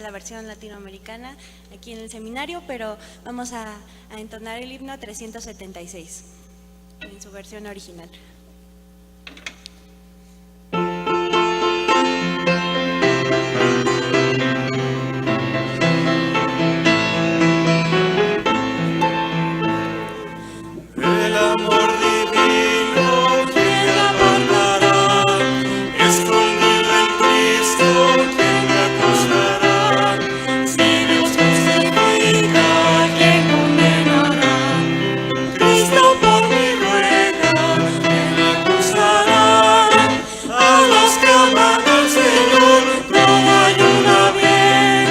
la versión latinoamericana aquí en el seminario, pero vamos a entonar el himno 376 en su versión original. El amor divino, ¿quién la abordará? Escondido en Cristo, ¿quién la acusará? Si Dios justifica, ¿quién condenará? Cristo por mí ruega, ¿quién la acusará? A los que aman al Señor, todo ayuda bien.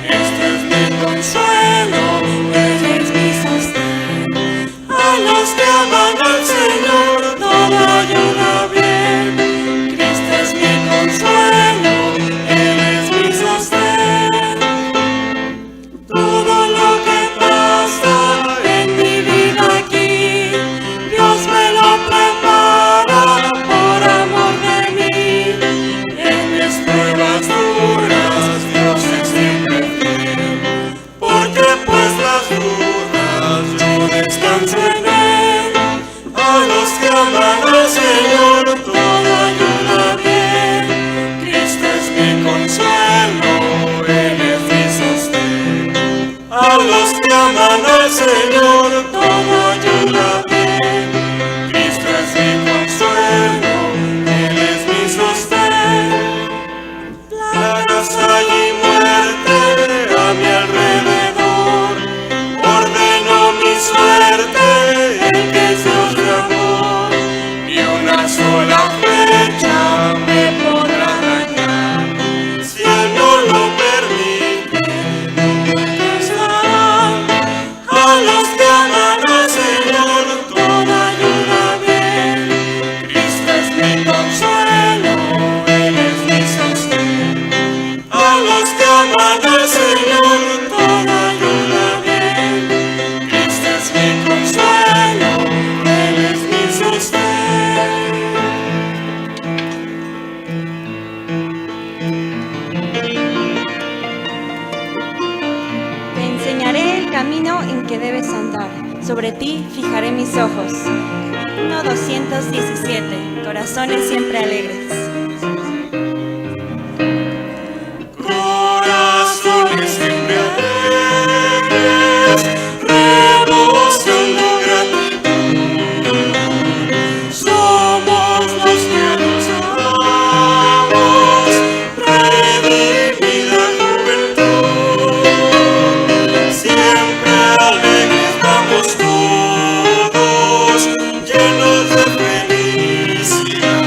Este es mi consuelo, Él es mi sostén. A los que aman al Señor, todo ayuda bien. Cristo es mi consuelo, Él es mi sostén. Todo lo que pasa en mi vida aquí, Dios me lo prepara por amor de mí. En mis pruebas duras, Dios es siempre fiel, porque pues las dudas yo descanso en Él. A los que aman al Señor, todo ayuda bien. Cristo es mi consuelo, Él es mi sostén. A los que aman al Señor, todo ayuda bien. Cristo es mi consuelo, Él es mi sostén. Plagas hay y muerte a mi alrededor, ordeno mi suerte, el que es Dios de amor. Ni una sola flecha me podrá dañar, si Él no lo permite, no me alcanzará. A los que aman al Señor, todo ayuda bien. Cristo es mi consuelo, Él es mi sostén. A los que aman al Señor, todo ayuda bien. Cristo es mi consuelo, Él es mi sostén. Te enseñaré el camino en que debes andar, sobre ti fijaré mis ojos. Himno 217, corazones siempre alegres. Corazones siempre alegres, rebosando gratitud. Somos los que adoramos, redimida juventud. Siempre alegres vamos todos, llenos de felicidad.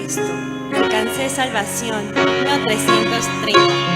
Cristo. Alcancé salvación, no 330.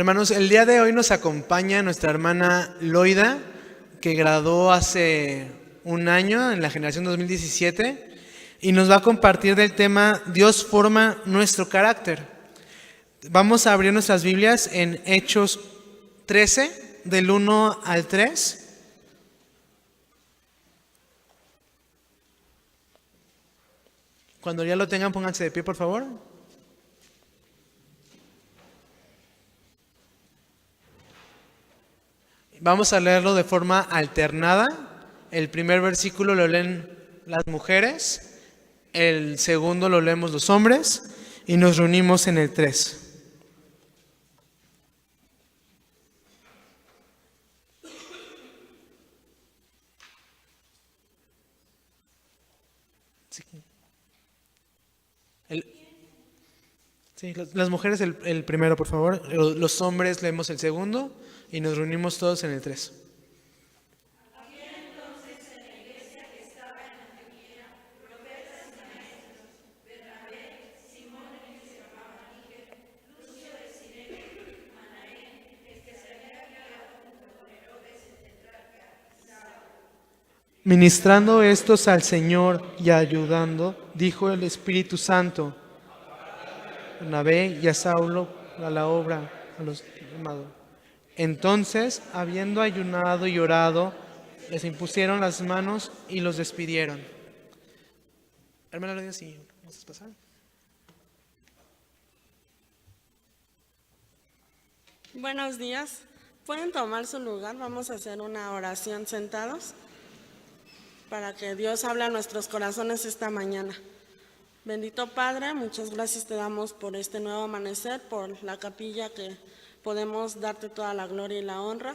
Hermanos, el día de hoy nos acompaña nuestra hermana Loida, que graduó hace un año en la generación 2017 y nos va a compartir del tema Dios forma nuestro carácter. Vamos a abrir nuestras Biblias en Hechos 13, del 1 al 3. Cuando ya lo tengan, pónganse de pie, por favor. Vamos a leerlo de forma alternada. El primer versículo lo leen las mujeres, el segundo lo leemos los hombres y nos reunimos en el 3. Sí, las mujeres el primero, por favor. Los hombres leemos el segundo y nos reunimos todos en el 3. Ministrando estos al Señor y ayudando, dijo el Espíritu Santo, Bernabé y a Saulo a la obra, a los llamados. Entonces, habiendo ayunado y orado, les impusieron las manos y los despidieron. Hermana Lodia, si ¿vas a pasar? Buenos días. ¿Pueden tomar su lugar? Vamos a hacer una oración sentados para que Dios hable a nuestros corazones esta mañana. Bendito Padre, muchas gracias te damos por este nuevo amanecer, por la capilla que podemos darte toda la gloria y la honra.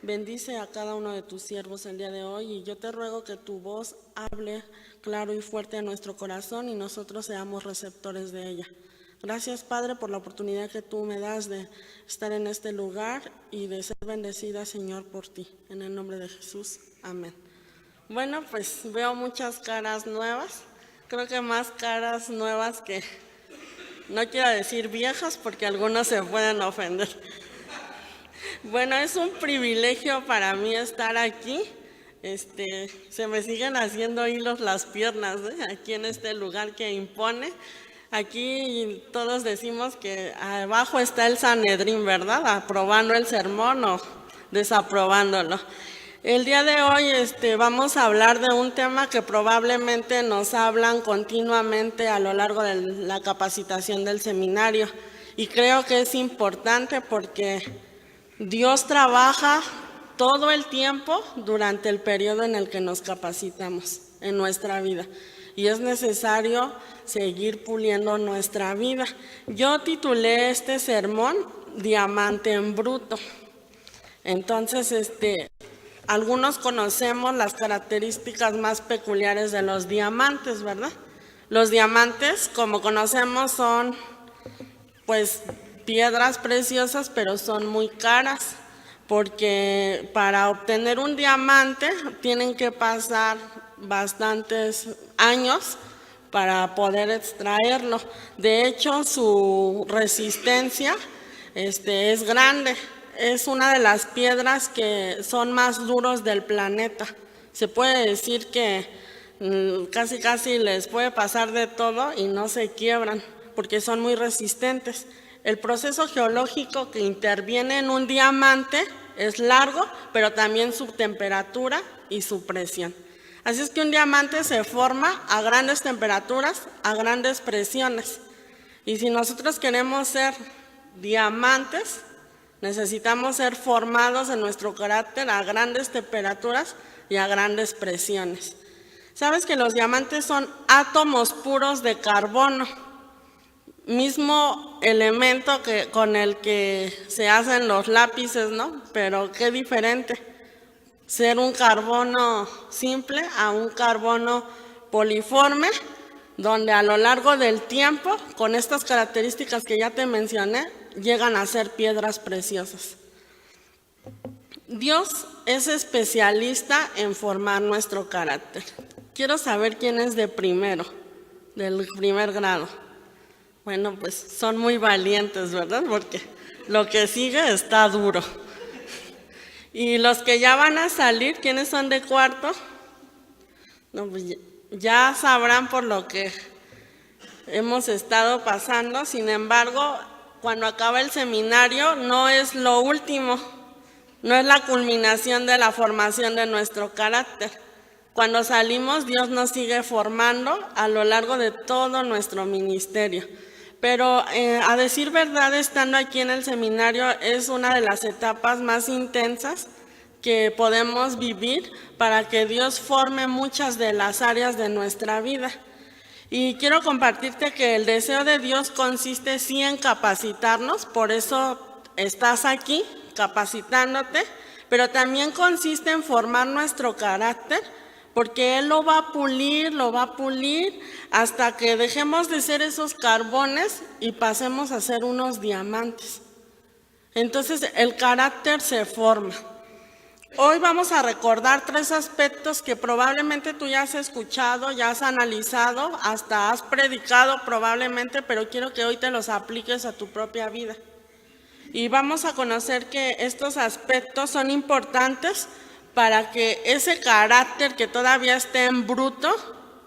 Bendice a cada uno de tus siervos el día de hoy y yo te ruego que tu voz hable claro y fuerte a nuestro corazón y nosotros seamos receptores de ella. Gracias, Padre, por la oportunidad que tú me das de estar en este lugar y de ser bendecida, Señor, por ti. En el nombre de Jesús, amén. Bueno, pues veo muchas caras nuevas. Creo que más caras nuevas que, no quiero decir viejas porque algunos se pueden ofender. Bueno, es un privilegio para mí estar aquí. Se me siguen haciendo hilos las piernas, aquí en este lugar que impone. Aquí todos decimos que abajo está el Sanedrín, ¿verdad? Aprobando el sermón o desaprobándolo. El día de hoy vamos a hablar de un tema que probablemente nos hablan continuamente a lo largo de la capacitación del seminario. Y creo que es importante porque Dios trabaja todo el tiempo durante el periodo en el que nos capacitamos en nuestra vida. Y es necesario seguir puliendo nuestra vida. Yo titulé este sermón Diamante en Bruto. Entonces, algunos conocemos las características más peculiares de los diamantes, ¿verdad? Los diamantes, como conocemos, son pues piedras preciosas, pero son muy caras, porque para obtener un diamante tienen que pasar bastantes años para poder extraerlo. De hecho, su resistencia es grande. Es una de las piedras que son más duros del planeta. Se puede decir que casi les puede pasar de todo y no se quiebran porque son muy resistentes. El proceso geológico que interviene en un diamante es largo, pero también su temperatura y su presión. Así es que un diamante se forma a grandes temperaturas, a grandes presiones. Y si nosotros queremos ser diamantes, necesitamos ser formados en nuestro carácter a grandes temperaturas y a grandes presiones. ¿Sabes que los diamantes son átomos puros de carbono? Mismo elemento con el que se hacen los lápices, ¿no? Pero qué diferente ser un carbono simple a un carbono poliforme, donde a lo largo del tiempo, con estas características que ya te mencioné, llegan a ser piedras preciosas. Dios es especialista en formar nuestro carácter. Quiero saber quién es de primero, del primer grado. Bueno, pues son muy valientes, ¿verdad? Porque lo que sigue está duro. Y los que ya van a salir, ¿quiénes son de cuarto? No, pues ya sabrán por lo que hemos estado pasando. Sin embargo, cuando acaba el seminario no es lo último. no es la culminación de la formación de nuestro carácter. Cuando salimos, Dios nos sigue formando a lo largo de todo nuestro ministerio. Pero a decir verdad, estando aquí en el seminario es una de las etapas más intensas que podemos vivir para que Dios forme muchas de las áreas de nuestra vida. Y quiero compartirte que el deseo de Dios consiste sí en capacitarnos, por eso estás aquí capacitándote, pero también consiste en formar nuestro carácter, porque Él lo va a pulir hasta que dejemos de ser esos carbones y pasemos a ser unos diamantes. Entonces el carácter se forma. Hoy vamos a recordar 3 aspectos que probablemente tú ya has escuchado, ya has analizado, hasta has predicado probablemente, pero quiero que hoy te los apliques a tu propia vida. Y vamos a conocer que estos aspectos son importantes para que ese carácter que todavía esté en bruto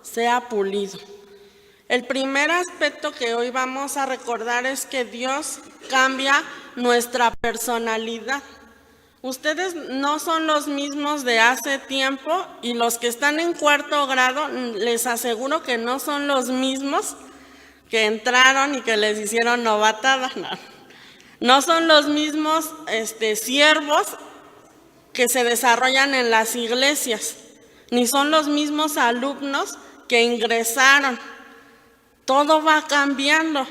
sea pulido. El primer aspecto que hoy vamos a recordar es que Dios cambia nuestra personalidad. Ustedes no son los mismos de hace tiempo y los que están en 4º grado les aseguro que no son los mismos que entraron y que les hicieron novatada. No son los mismos siervos que se desarrollan en las iglesias, ni son los mismos alumnos que ingresaron. Todo va cambiando,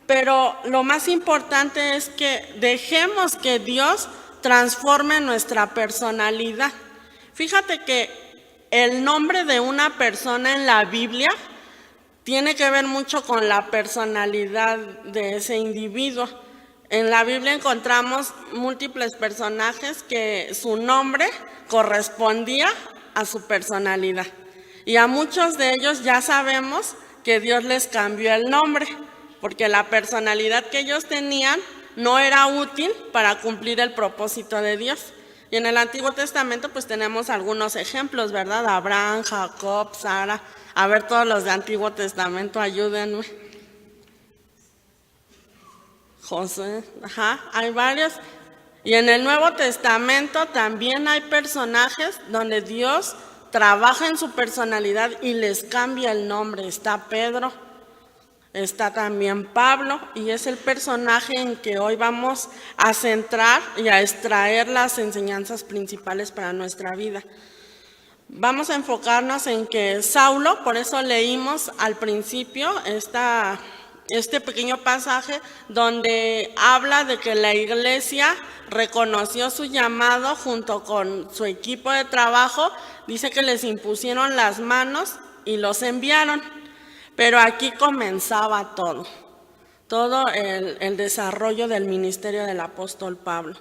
pero lo más importante es que dejemos que Dios transforme nuestra personalidad. Fíjate que el nombre de una persona en la Biblia tiene que ver mucho con la personalidad de ese individuo. En la Biblia encontramos múltiples personajes que su nombre correspondía a su personalidad. Y a muchos de ellos ya sabemos que Dios les cambió el nombre, porque la personalidad que ellos tenían no era útil para cumplir el propósito de Dios. Y en el Antiguo Testamento pues tenemos algunos ejemplos, ¿verdad? Abraham, Jacob, Sara. A ver, todos los de Antiguo Testamento, ayúdenme. José, hay varios. Y en el Nuevo Testamento también hay personajes donde Dios trabaja en su personalidad y les cambia el nombre. Está Pedro, está también Pablo, y es el personaje en que hoy vamos a centrar y a extraer las enseñanzas principales para nuestra vida. Vamos a enfocarnos en que Saulo, por eso leímos al principio este pequeño pasaje donde habla de que la iglesia reconoció su llamado junto con su equipo de trabajo. Dice que les impusieron las manos y los enviaron. Pero aquí comenzaba todo el desarrollo del ministerio del apóstol Pablo.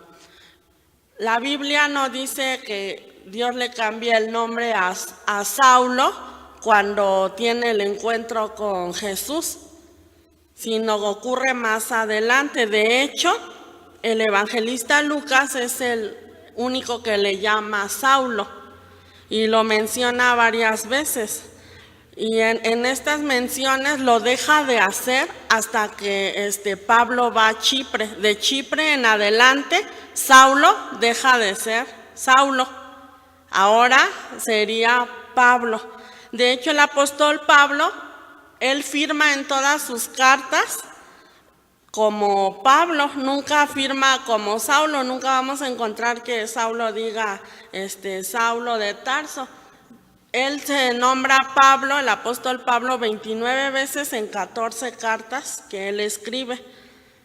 La Biblia no dice que Dios le cambia el nombre a Saulo cuando tiene el encuentro con Jesús, sino ocurre más adelante. De hecho, el evangelista Lucas es el único que le llama Saulo y lo menciona varias veces. Y en estas menciones lo deja de hacer hasta que Pablo va a Chipre. De Chipre en adelante, Saulo deja de ser Saulo. Ahora sería Pablo. De hecho, el apóstol Pablo, él firma en todas sus cartas como Pablo, nunca firma como Saulo. Nunca vamos a encontrar que Saulo diga Saulo de Tarso. Él se nombra Pablo, el apóstol Pablo, 29 veces en 14 cartas que él escribe.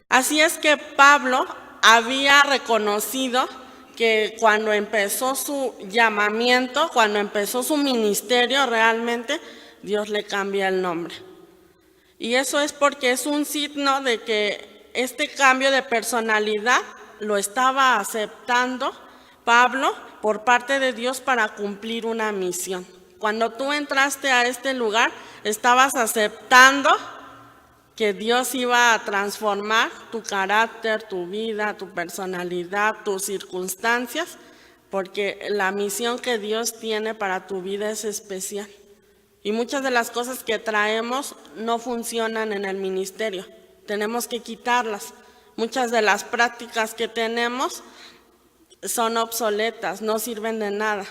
Así es que Pablo había reconocido que cuando empezó su llamamiento, cuando empezó su ministerio realmente, Dios le cambia el nombre. Y eso es porque es un signo de que este cambio de personalidad lo estaba aceptando Pablo por parte de Dios para cumplir una misión. Cuando tú entraste a este lugar, estabas aceptando que Dios iba a transformar tu carácter, tu vida, tu personalidad, tus circunstancias, porque la misión que Dios tiene para tu vida es especial. Y muchas de las cosas que traemos no funcionan en el ministerio. Tenemos que quitarlas. Muchas de las prácticas que tenemos son obsoletas, no sirven de nada.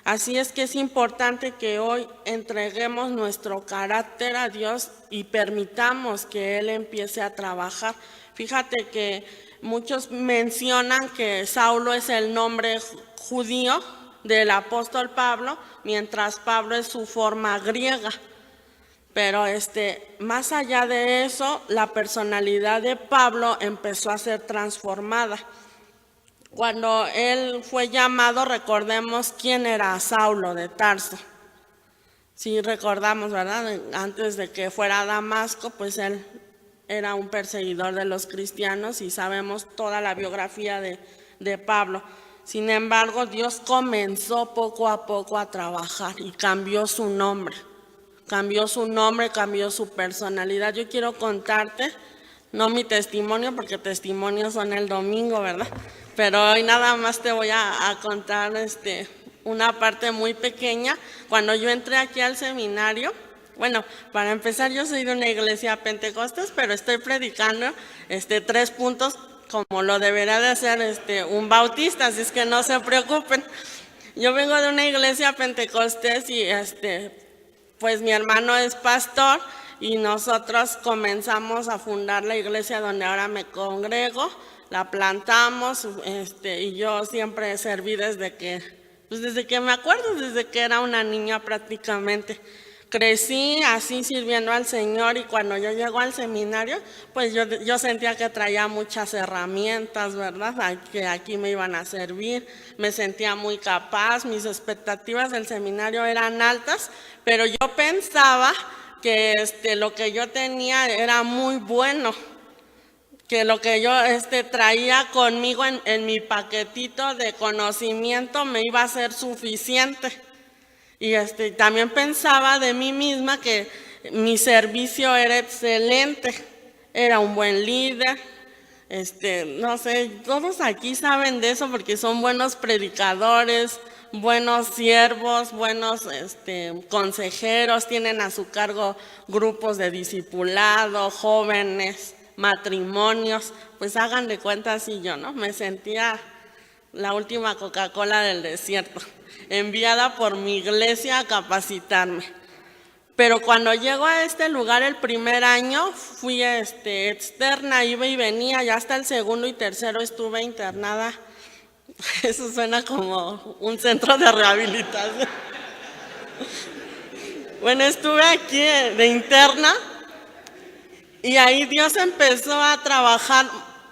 Así es que es importante que hoy entreguemos nuestro carácter a Dios y permitamos que Él empiece a trabajar. Fíjate que muchos mencionan que Saulo es el nombre judío del apóstol Pablo, mientras Pablo es su forma griega. Pero más allá de eso, la personalidad de Pablo empezó a ser transformada. Cuando él fue llamado, recordemos quién era Saulo de Tarso. Sí recordamos, ¿verdad? Antes de que fuera a Damasco, pues él era un perseguidor de los cristianos y sabemos toda la biografía de Pablo. Sin embargo, Dios comenzó poco a poco a trabajar y cambió su nombre. Cambió su personalidad. Yo quiero contarte, no mi testimonio, porque testimonios son el domingo, ¿verdad? Pero hoy nada más te voy a contar una parte muy pequeña. Cuando yo entré aquí al seminario, bueno, para empezar, yo soy de una iglesia pentecostés, pero estoy predicando 3 puntos como lo deberá de hacer un bautista, así es que no se preocupen. Yo vengo de una iglesia pentecostés y pues mi hermano es pastor y nosotros comenzamos a fundar la iglesia donde ahora me congrego, la plantamos y yo siempre serví desde que me acuerdo, desde que era una niña prácticamente. Crecí así sirviendo al Señor y cuando yo llego al seminario, pues yo sentía que traía muchas herramientas, ¿verdad? Que aquí me iban a servir, me sentía muy capaz, mis expectativas del seminario eran altas, pero yo pensaba que lo que yo tenía era muy bueno, que lo que yo traía conmigo en mi paquetito de conocimiento me iba a ser suficiente. Y también pensaba de mí misma que mi servicio era excelente, era un buen líder, no sé, todos aquí saben de eso porque son buenos predicadores, buenos siervos, buenos consejeros, tienen a su cargo grupos de discipulado, jóvenes, matrimonios, pues hagan de cuenta así yo, ¿no? Me sentía la última Coca-Cola del desierto, enviada por mi iglesia a capacitarme. Pero cuando llego a este lugar el primer año, fui externa, iba y venía, ya hasta el segundo y tercero estuve internada. Eso suena como un centro de rehabilitación. Bueno, estuve aquí de interna y ahí Dios empezó a trabajar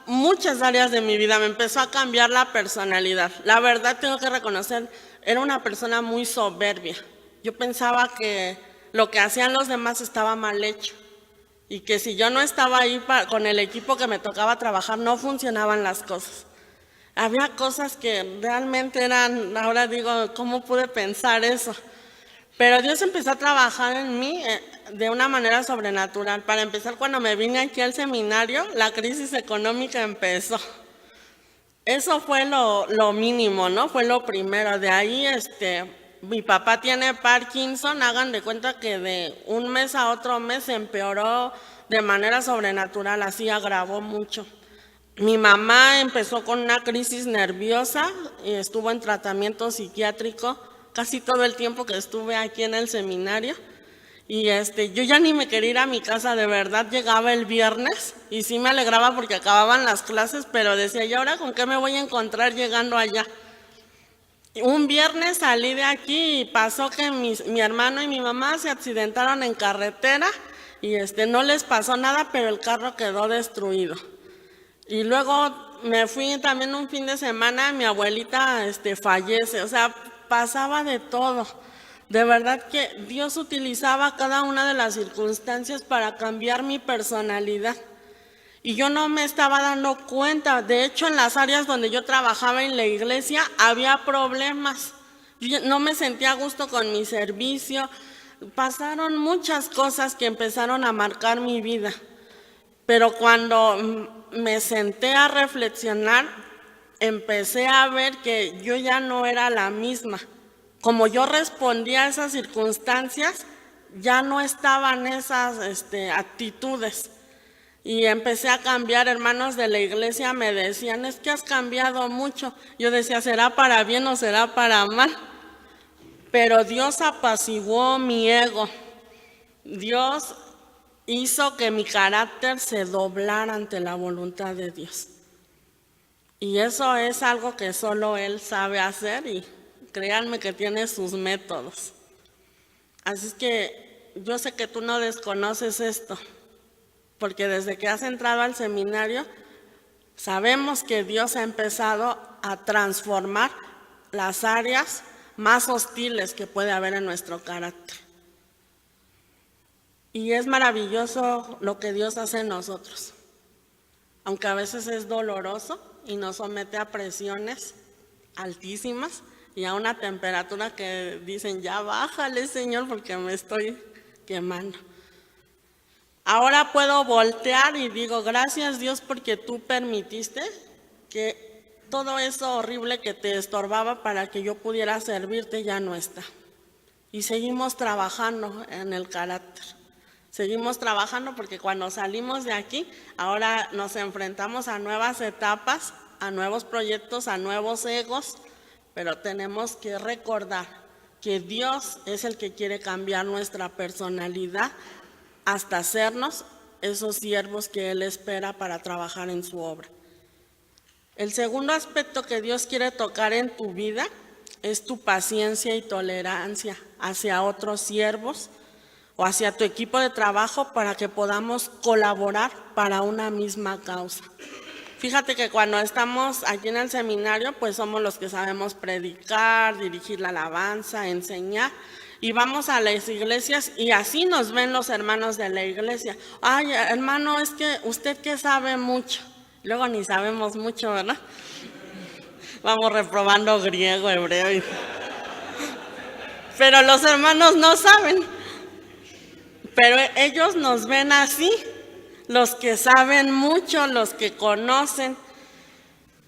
muchas áreas de mi vida, me empezó a cambiar la personalidad. La verdad tengo que reconocer, era una persona muy soberbia. Yo pensaba que lo que hacían los demás estaba mal hecho y que si yo no estaba ahí con el equipo que me tocaba trabajar, no funcionaban las cosas. Había cosas que realmente eran, ahora digo, ¿cómo pude pensar eso? Pero Dios empezó a trabajar en mí de una manera sobrenatural. Para empezar, cuando me vine aquí al seminario, la crisis económica empezó. Eso fue lo mínimo, ¿no? Fue lo primero. De ahí, mi papá tiene Parkinson, hagan de cuenta que de un mes a otro mes empeoró de manera sobrenatural, así agravó mucho. Mi mamá empezó con una crisis nerviosa y estuvo en tratamiento psiquiátrico casi todo el tiempo que estuve aquí en el seminario. Y yo ya ni me quería ir a mi casa, de verdad. Llegaba el viernes y sí me alegraba porque acababan las clases, pero decía, ¿y ahora con qué me voy a encontrar llegando allá? Un viernes salí de aquí y pasó que mi hermano y mi mamá se accidentaron en carretera y no les pasó nada, pero el carro quedó destruido. Y luego me fui también un fin de semana, mi abuelita fallece, o sea, pasaba de todo. De verdad que Dios utilizaba cada una de las circunstancias para cambiar mi personalidad. Y yo no me estaba dando cuenta. De hecho, en las áreas donde yo trabajaba en la iglesia había problemas. Yo no me sentía a gusto con mi servicio. Pasaron muchas cosas que empezaron a marcar mi vida. Pero cuando me senté a reflexionar, empecé a ver que yo ya no era la misma. Como yo respondía a esas circunstancias, ya no estaban esas actitudes. y empecé a cambiar. Hermanos de la iglesia me decían, es que has cambiado mucho. Yo decía, ¿será para bien o será para mal? Pero Dios apaciguó mi ego. Dios hizo que mi carácter se doblara ante la voluntad de Dios. Y eso es algo que solo Él sabe hacer, y créanme que tiene sus métodos. Así es que yo sé que tú no desconoces esto, porque desde que has entrado al seminario, sabemos que Dios ha empezado a transformar las áreas más hostiles que puede haber en nuestro carácter. Y es maravilloso lo que Dios hace en nosotros, aunque a veces es doloroso y nos somete a presiones altísimas y a una temperatura que dicen, ya bájale, Señor, porque me estoy quemando. Ahora puedo voltear y digo, gracias Dios, porque tú permitiste que todo eso horrible que te estorbaba para que yo pudiera servirte ya no está. Y seguimos trabajando en el carácter. Seguimos trabajando porque cuando salimos de aquí, ahora nos enfrentamos a nuevas etapas, a nuevos proyectos, a nuevos egos, pero tenemos que recordar que Dios es el que quiere cambiar nuestra personalidad hasta hacernos esos siervos que Él espera para trabajar en su obra. El segundo aspecto que Dios quiere tocar en tu vida es tu paciencia y tolerancia hacia otros siervos o hacia tu equipo de trabajo, para que podamos colaborar para una misma causa. Fíjate que cuando estamos aquí en el seminario, pues somos los que sabemos predicar, dirigir la alabanza, enseñar, y vamos a las iglesias y así nos ven los hermanos de la iglesia. Ay, hermano, es que usted que sabe mucho. Luego ni sabemos mucho, ¿verdad? Vamos reprobando griego, hebreo. Pero los hermanos no saben. Pero ellos nos ven así, los que saben mucho, los que conocen.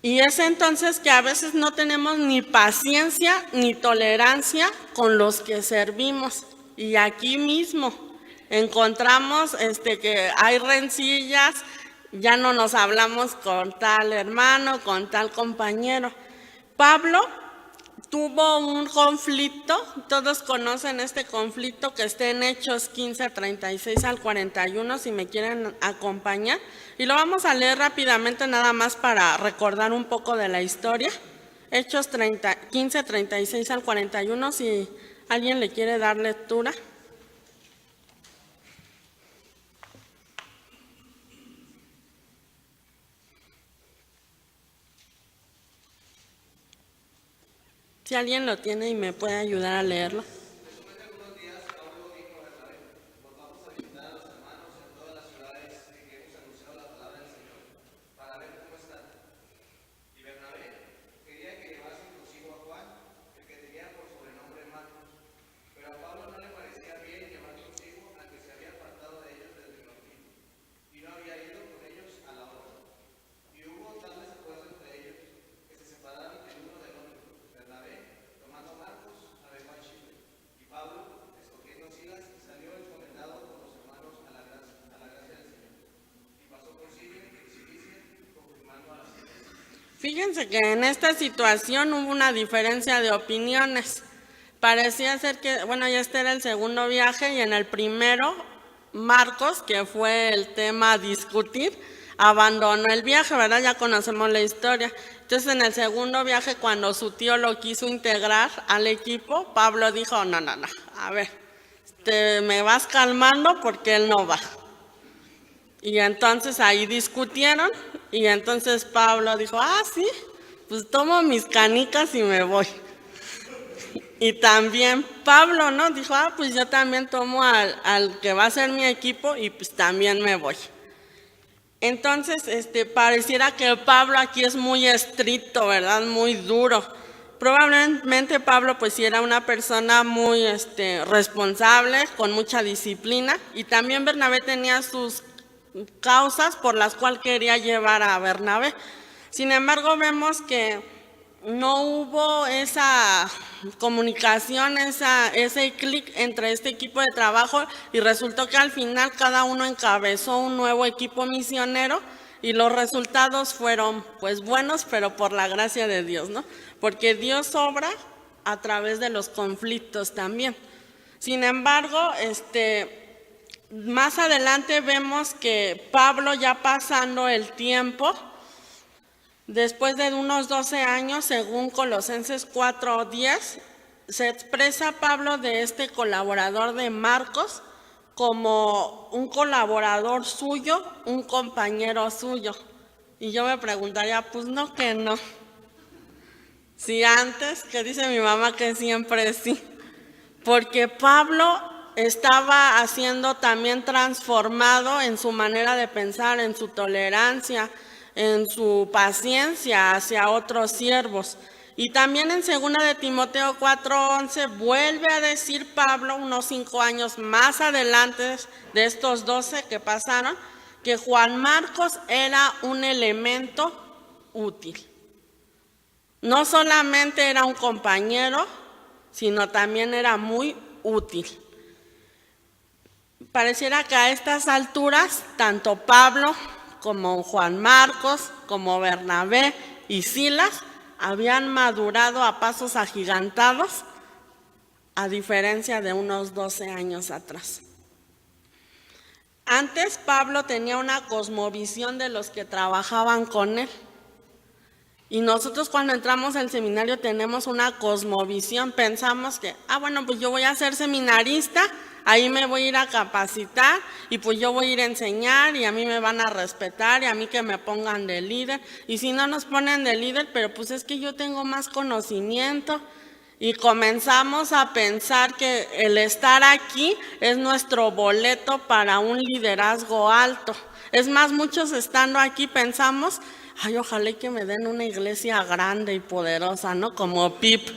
Y es entonces que a veces no tenemos ni paciencia ni tolerancia con los que servimos. Y aquí mismo encontramos que hay rencillas, ya no nos hablamos con tal hermano, con tal compañero. Pablo tuvo un conflicto, todos conocen este conflicto que está en Hechos 15, 36 al 41, si me quieren acompañar. Y lo vamos a leer rápidamente nada más para recordar un poco de la historia. Hechos 15, 36 al 41, si alguien le quiere dar lectura. Si alguien lo tiene y me puede ayudar a leerlo. Fíjense que en esta situación hubo una diferencia de opiniones. Parecía ser que, bueno, ya este era el segundo viaje y en el primero, Marcos, que fue el tema a discutir, abandonó el viaje, ¿verdad? Ya conocemos la historia. Entonces en el segundo viaje, cuando su tío lo quiso integrar al equipo, Pablo dijo, no, a ver, me vas calmando porque él no va. Y entonces ahí discutieron y entonces Pablo dijo, sí, pues tomo mis canicas y me voy. Y también Pablo, ¿no? Dijo, pues yo también tomo al que va a ser mi equipo y pues también me voy. Entonces, pareciera que Pablo aquí es muy estricto, ¿verdad? Muy duro. Probablemente Pablo pues sí era una persona muy responsable, con mucha disciplina, y también Bernabé tenía sus causas por las cuales quería llevar a Bernabé. Sin embargo, vemos que no hubo esa comunicación, ese clic entre este equipo de trabajo, y resultó que al final cada uno encabezó un nuevo equipo misionero y los resultados fueron pues buenos, pero por la gracia de Dios, ¿no? Porque Dios obra a través de los conflictos también. Sin embargo, más adelante vemos que Pablo, ya pasando el tiempo, después de unos 12 años, según Colosenses 4:10, se expresa Pablo de este colaborador de Marcos como un colaborador suyo, un compañero suyo. Y yo me preguntaría, pues no que no. Si antes, que dice mi mamá que siempre sí. Porque Pablo estaba siendo también transformado en su manera de pensar, en su tolerancia, en su paciencia hacia otros siervos. Y también en 2 de Timoteo 4:11 vuelve a decir Pablo, unos 5 años más adelante de estos 12 que pasaron, que Juan Marcos era un elemento útil. No solamente era un compañero, sino también era muy útil. Pareciera que a estas alturas, tanto Pablo como Juan Marcos, como Bernabé y Silas, habían madurado a pasos agigantados, a diferencia de unos 12 años atrás. Antes Pablo tenía una cosmovisión de los que trabajaban con él. Y nosotros cuando entramos al seminario tenemos una cosmovisión, pensamos que, bueno, pues yo voy a ser seminarista, ahí me voy a ir a capacitar y pues yo voy a ir a enseñar y a mí me van a respetar y a mí que me pongan de líder. Y si no nos ponen de líder, pero pues es que yo tengo más conocimiento. Y comenzamos a pensar que el estar aquí es nuestro boleto para un liderazgo alto. Es más, muchos estando aquí pensamos, ojalá que me den una iglesia grande y poderosa, ¿no? Como Pip.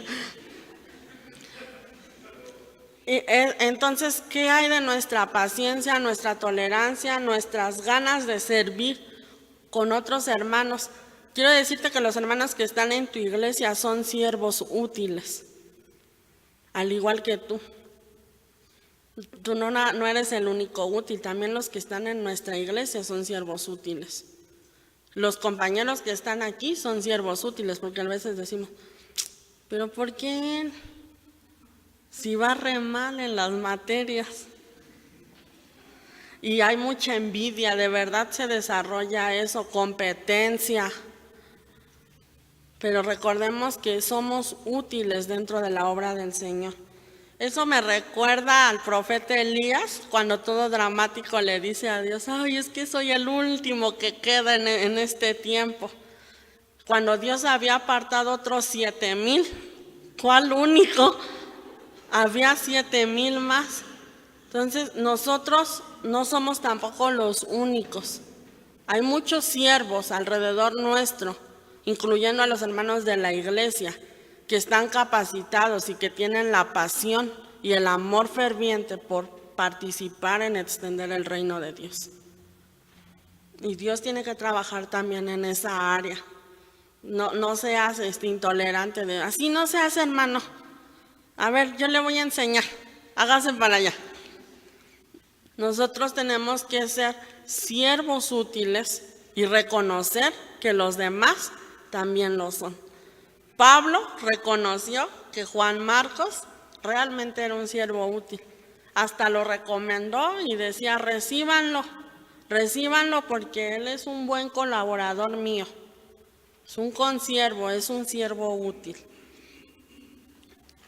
Entonces, ¿qué hay de nuestra paciencia, nuestra tolerancia, nuestras ganas de servir con otros hermanos? Quiero decirte que los hermanos que están en tu iglesia son siervos útiles, al igual que tú. Tú no eres el único útil, también los que están en nuestra iglesia son siervos útiles. Los compañeros que están aquí son siervos útiles, porque a veces decimos, ¿pero por qué él? Si va re mal en las materias. Y hay mucha envidia, de verdad se desarrolla eso, competencia. Pero recordemos que somos útiles dentro de la obra del Señor. Eso me recuerda al profeta Elías, cuando todo dramático le dice a Dios, es que soy el último que queda en este tiempo. Cuando Dios había apartado otros 7,000, ¿cuál único? Había 7,000 más. Entonces nosotros no somos tampoco los únicos. Hay muchos siervos alrededor nuestro, incluyendo a los hermanos de la iglesia, que están capacitados y que tienen la pasión y el amor ferviente por participar en extender el reino de Dios. Y Dios tiene que trabajar también en esa área. No seas intolerante de, así no se hace, hermano. A ver, yo le voy a enseñar, hágase para allá. Nosotros tenemos que ser siervos útiles y reconocer que los demás también lo son. Pablo reconoció que Juan Marcos realmente era un siervo útil. Hasta lo recomendó y decía, recíbanlo porque él es un buen colaborador mío. Es un consiervo, es un siervo útil.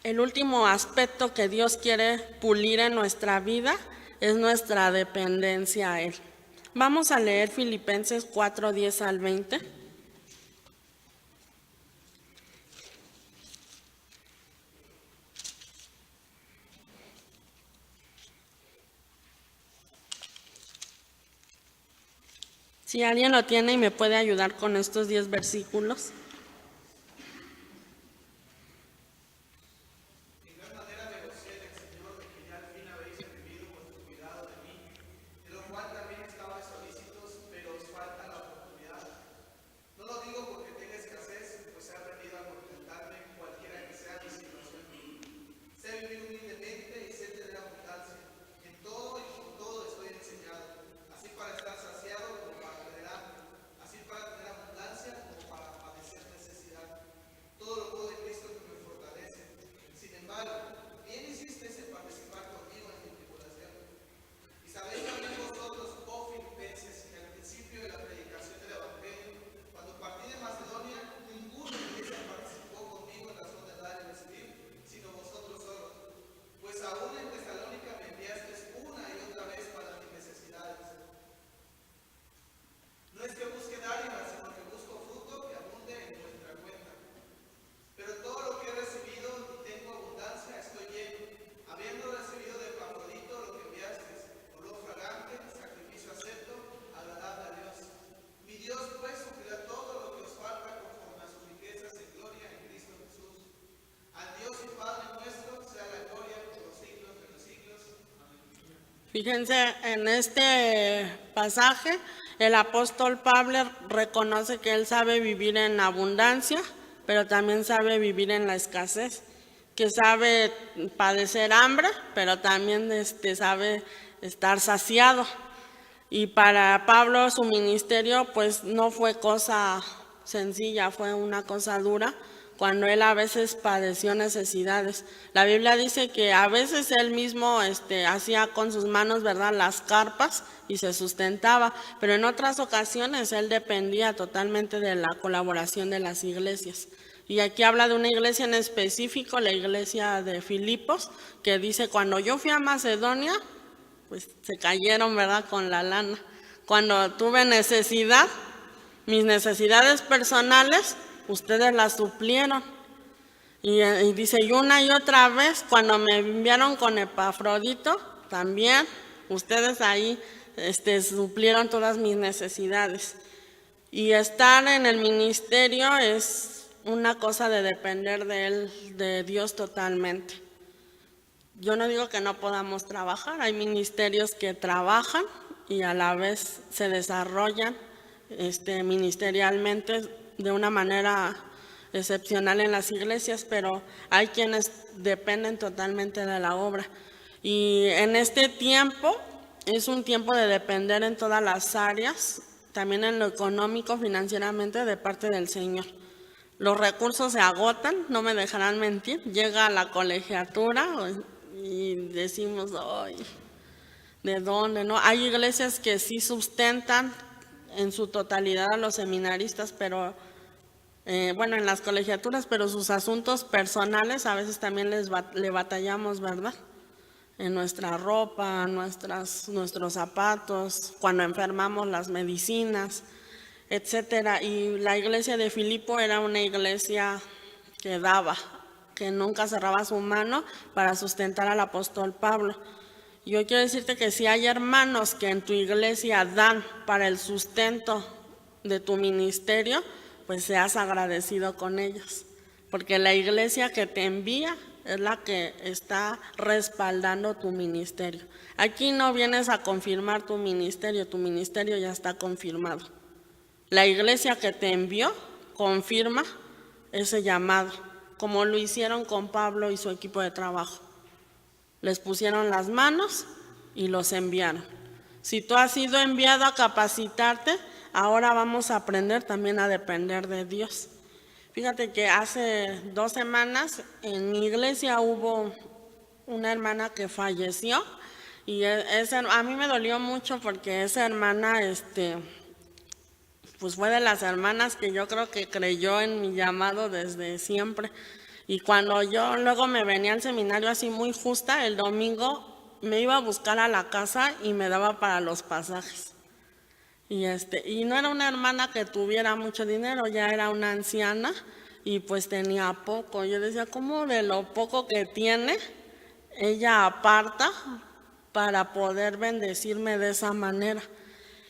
El último aspecto que Dios quiere pulir en nuestra vida es nuestra dependencia a Él. Vamos a leer Filipenses 4:10 al 20. Si alguien lo tiene y me puede ayudar con estos 10 versículos. Fíjense, en este pasaje el apóstol Pablo reconoce que él sabe vivir en abundancia, pero también sabe vivir en la escasez, que sabe padecer hambre, pero también sabe estar saciado. Y para Pablo su ministerio pues no fue cosa sencilla, fue una cosa dura, cuando él a veces padeció necesidades. La Biblia dice que a veces él mismo hacía con sus manos, ¿verdad?, las carpas y se sustentaba, pero en otras ocasiones él dependía totalmente de la colaboración de las iglesias. Y aquí habla de una iglesia en específico, la iglesia de Filipos, que dice, cuando yo fui a Macedonia, pues se cayeron, ¿verdad?, con la lana. Cuando tuve necesidad, mis necesidades personales, ustedes las suplieron. Y dice, y una y otra vez, cuando me enviaron con Epafrodito, también ustedes ahí suplieron todas mis necesidades. Y estar en el ministerio es una cosa de depender de él, de Dios totalmente. Yo no digo que no podamos trabajar, hay ministerios que trabajan y a la vez se desarrollan ministerialmente de una manera excepcional en las iglesias, pero hay quienes dependen totalmente de la obra. Y en este tiempo es un tiempo de depender en todas las áreas, también en lo económico, financieramente, de parte del Señor. Los recursos se agotan, no me dejarán mentir, llega la colegiatura y decimos, ay, ¿de dónde? ¿No? Hay iglesias que sí sustentan en su totalidad a los seminaristas, pero en las colegiaturas, pero sus asuntos personales a veces también le batallamos, ¿verdad? En nuestra ropa, nuestros zapatos, cuando enfermamos, las medicinas, etcétera. Y la iglesia de Filipo era una iglesia que daba, que nunca cerraba su mano para sustentar al apóstol Pablo. Yo quiero decirte que si hay hermanos que en tu iglesia dan para el sustento de tu ministerio, pues seas agradecido con ellos, porque la iglesia que te envía es la que está respaldando tu ministerio. Aquí no vienes a confirmar tu ministerio ya está confirmado. La iglesia que te envió confirma ese llamado, como lo hicieron con Pablo y su equipo de trabajo. Les pusieron las manos y los enviaron. Si tú has sido enviado a capacitarte, ahora vamos a aprender también a depender de Dios. Fíjate que hace 2 semanas en mi iglesia hubo una hermana que falleció y a mí me dolió mucho porque esa hermana pues fue de las hermanas que yo creo que creyó en mi llamado desde siempre. Y cuando yo luego me venía al seminario así muy justa, el domingo me iba a buscar a la casa y me daba para los pasajes. Y no era una hermana que tuviera mucho dinero, ya era una anciana y pues tenía poco. Yo decía, ¿cómo de lo poco que tiene, ella aparta para poder bendecirme de esa manera?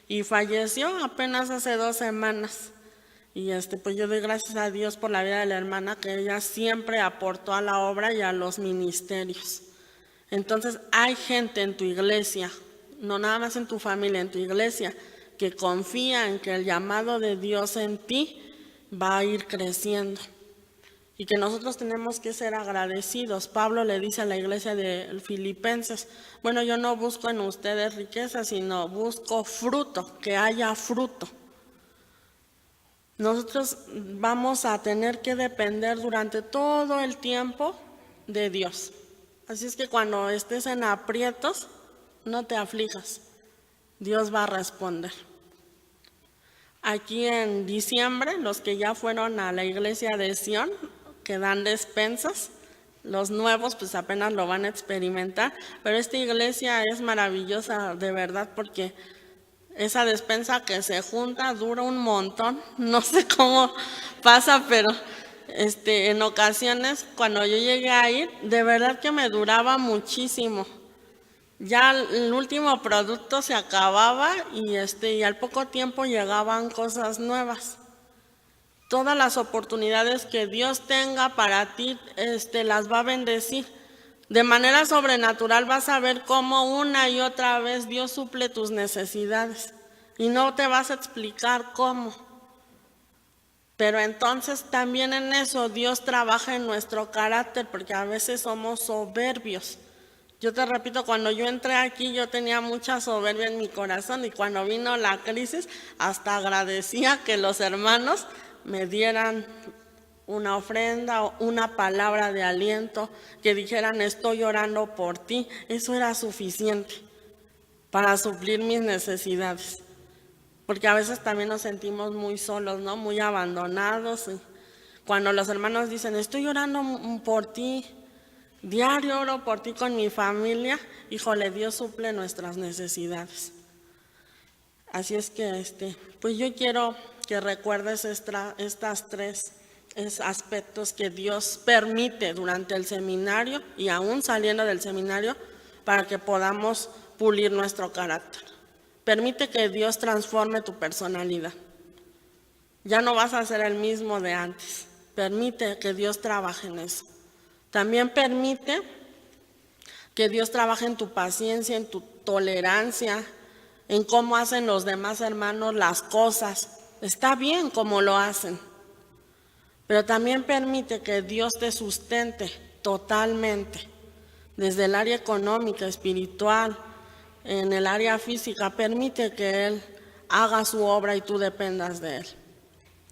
Y falleció apenas hace 2 semanas. Y pues yo doy gracias a Dios por la vida de la hermana, que ella siempre aportó a la obra y a los ministerios. Entonces hay gente en tu iglesia, no nada más en tu familia, en tu iglesia, que confía en que el llamado de Dios en ti va a ir creciendo y que nosotros tenemos que ser agradecidos. Pablo le dice a la iglesia de Filipenses, bueno, yo no busco en ustedes riqueza, sino busco fruto, que haya fruto. Nosotros vamos a tener que depender durante todo el tiempo de Dios. Así es que cuando estés en aprietos, no te aflijas. Dios va a responder. Aquí en diciembre, los que ya fueron a la iglesia de Sion, que dan despensas, los nuevos pues apenas lo van a experimentar, pero esta iglesia es maravillosa de verdad porque esa despensa que se junta dura un montón, no sé cómo pasa, pero en ocasiones cuando yo llegué a ir, de verdad que me duraba muchísimo. Ya el último producto se acababa y al poco tiempo llegaban cosas nuevas. Todas las oportunidades que Dios tenga para ti, las va a bendecir. De manera sobrenatural vas a ver cómo una y otra vez Dios suple tus necesidades y no te vas a explicar cómo. Pero entonces también en eso Dios trabaja en nuestro carácter, porque a veces somos soberbios. Yo te repito, cuando yo entré aquí yo tenía mucha soberbia en mi corazón y cuando vino la crisis hasta agradecía que los hermanos me dieran una ofrenda o una palabra de aliento, que dijeran estoy orando por ti. Eso era suficiente para suplir mis necesidades. Porque a veces también nos sentimos muy solos, ¿no? Muy abandonados. Cuando los hermanos dicen, estoy orando por ti, diario oro por ti con mi familia, híjole, Dios suple nuestras necesidades. Así es que, pues yo quiero que recuerdes estas tres aspectos que Dios permite durante el seminario y aún saliendo del seminario para que podamos pulir nuestro carácter. Permite que Dios transforme tu personalidad. Ya no vas a ser el mismo de antes. Permite que Dios trabaje en eso. También permite que Dios trabaje en tu paciencia, en tu tolerancia, en cómo hacen los demás hermanos las cosas. Está bien como lo hacen. Pero también permite que Dios te sustente totalmente. Desde el área económica, espiritual, en el área física, permite que Él haga su obra y tú dependas de Él.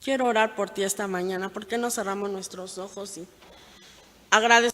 Quiero orar por ti esta mañana. ¿Por qué no cerramos nuestros ojos y agradecemos?